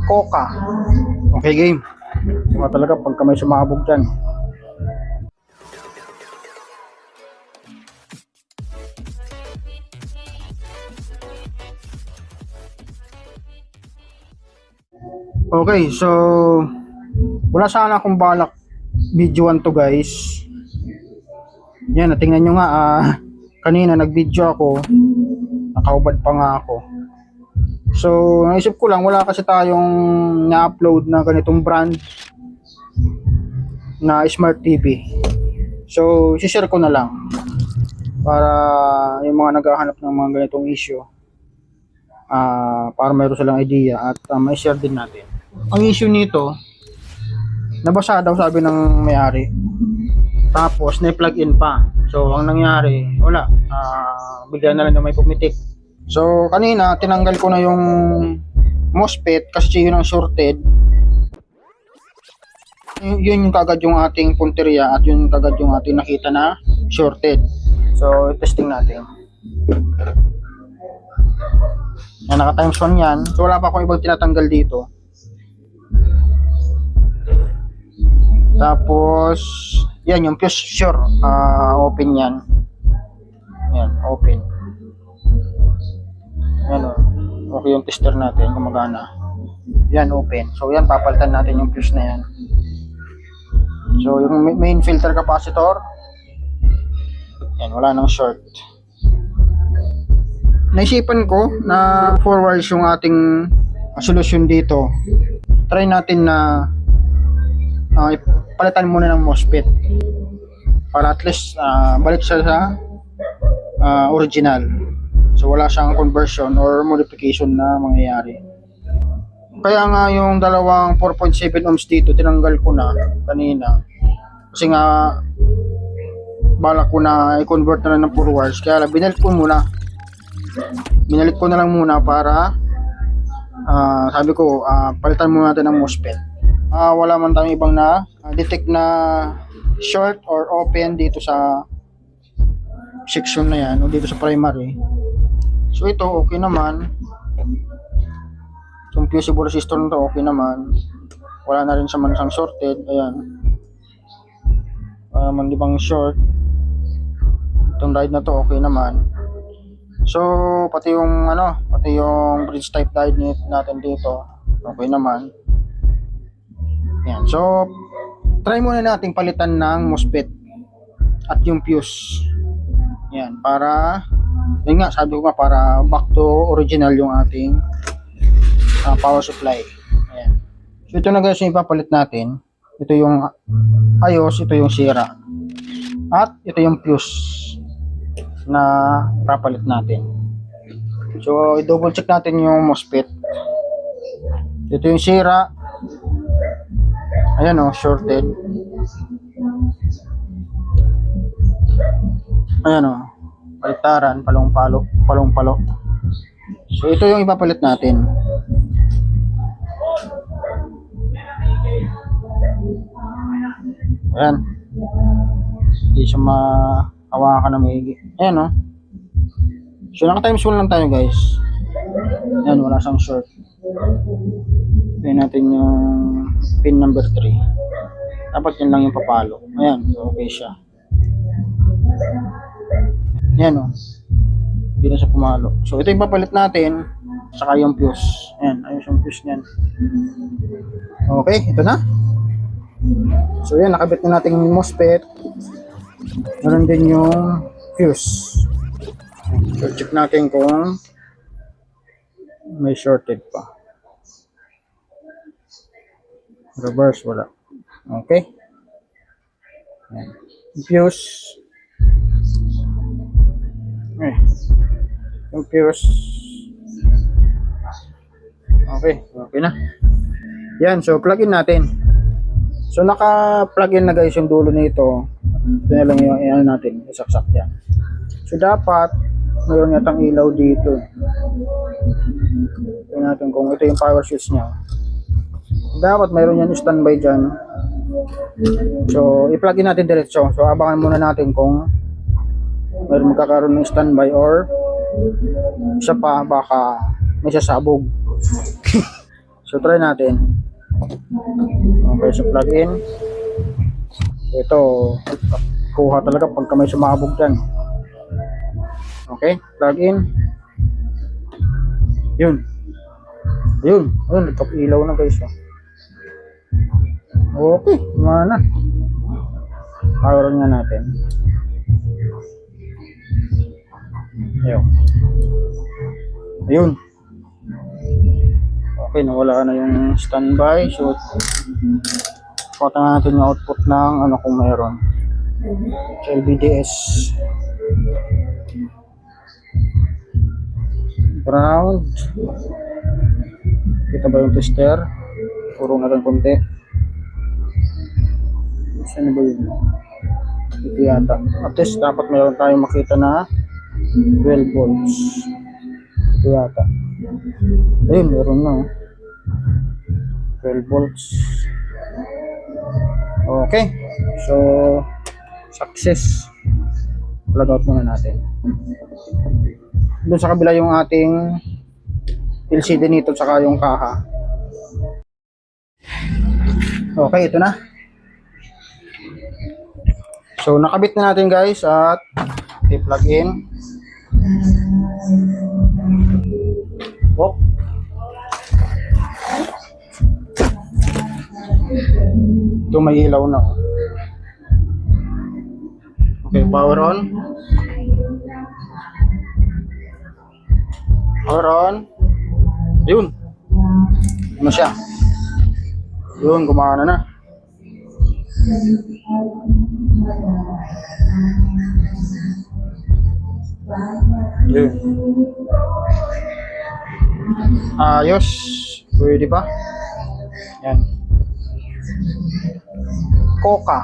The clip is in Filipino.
Coca. Okay, game. Mga talaga pagka may sumabog dyan. Okay, so wala sana akong balak videoan to guys. Yan, natingnan nyo nga kanina nag-video ako, nakaubad pa nga ako. So naisip ko lang, wala kasi tayong na-upload na ganitong brand na smart TV. So share ko na lang para yung mga naghahanap ng mga ganitong issue, para mayroon silang idea at may share din natin. Ang issue nito, nabasa daw sabi ng may-ari, tapos na-plug in pa. So ang nangyari, wala, bigla na lang na may pumitik. So kanina tinanggal ko na yung MOSFET kasi yun ang shorted. Yun yung kagad yung ating punteriya at yun kagad yung ating nakita na shorted. So testing natin. Yan, naka times 1 yan. So wala pa akong ibang tinatanggal dito. Tapos yan yung fuse, sure, open yan. Yan, open. Yan, okay yung tester natin, gumagana. Yan, open. So yan, papalitan natin yung fuse na yan. So yung main filter capacitor, yan, wala nang short. Naisipan ko na 4 wires yung ating solution dito. Try natin na palitan muna ng MOSFET para at least balik siya sa original. So wala siyang conversion or modification na mangyayari. Kaya nga yung dalawang 4.7 ohms dito tinanggal ko na kanina kasi nga balak ko na i-convert na lang ng 4 wires, kaya binalik ko na lang muna para sabi ko palitan muna natin ng MOSFET. Wala man tayong ibang na detect na short or open dito sa section na yan o dito sa primary. So ito okay naman, yung fusible resistor nito okay naman, wala na rin sa mansang shorted. Ayan, wala man ibang short. Itong diode na to okay naman. So pati yung bridge type diode natin dito okay naman. Yan. So try muna nating palitan ng MOSFET at yung fuse. Yan, para yun nga, sabi ko nga, para back to original yung ating power supply. Ayan. So ito na guys yung ipapalit natin. Ito yung ayos, ito yung sira. At ito yung fuse na papalit natin. So i-double check natin yung MOSFET. Ito yung sira. Ayan shorted. Ayan baliktaran, palong-palo. So ito yung ipapalit natin. Ayan. Hindi siya mahawakan na maigi. Ayan So naka times 1 lang tayo guys. Ayan, wala siyang short. Pin natin yung pin number 3. Dapat yan lang yung papalo. Ayan, okay siya. Ayan hindi na siya pumalo. So ito yung papalit natin, saka yung fuse. Ayan, ayos yung fuse niyan. Okay, ito na. So yan, nakabit na natin yung MOSFET. Meron din yung fuse. So check natin kung may shorted pa. Reverse, wala. Okay. Ayan. Fuse. Yung fuse. Okay na. Yan, so plug in natin. So naka-plug in na guys yung dulo nito. Ito na lang yung natin, isaksak yan. So dapat mayroon yatang ilaw dito. Tingnan natin kung ito yung power switch niya. Dapat mayroon yan standby dyan. So i-plug in natin diretso. So abangan muna natin kung mayroon magkakaroon ng standby or isa pa baka may sasabog. So So try natin. Okay, so plug in. Ito, kuha talaga pagka may sumabog dyan. Okay, plug in. Yun. Ayun, nagkapilaw na guys. Okay, mana. Power on nga natin. Ayun. Okay, nawala na yung standby. So, pakita natin yung output ng ano kung mayroon. LVDS. Ground. Kita ba yung tester? Puro na lang konti. Saan ba yun? Ito yata. At least dapat mayroon tayong makita na 12 volts. Ito yata. Ayun, meron na. 12 volts. Okay. So, success. Plug out muna natin. Doon sa kabila yung ating LCD nito tsaka yung kaha. Okay, ito na. So, nakabit na natin guys at i-plug in. Oh. Ito may ilaw na. Okay, power on. Power on. Yun. Ano siya? Yun, gumana na. Yun. Ayos. Pwede pa. Yan. Coca.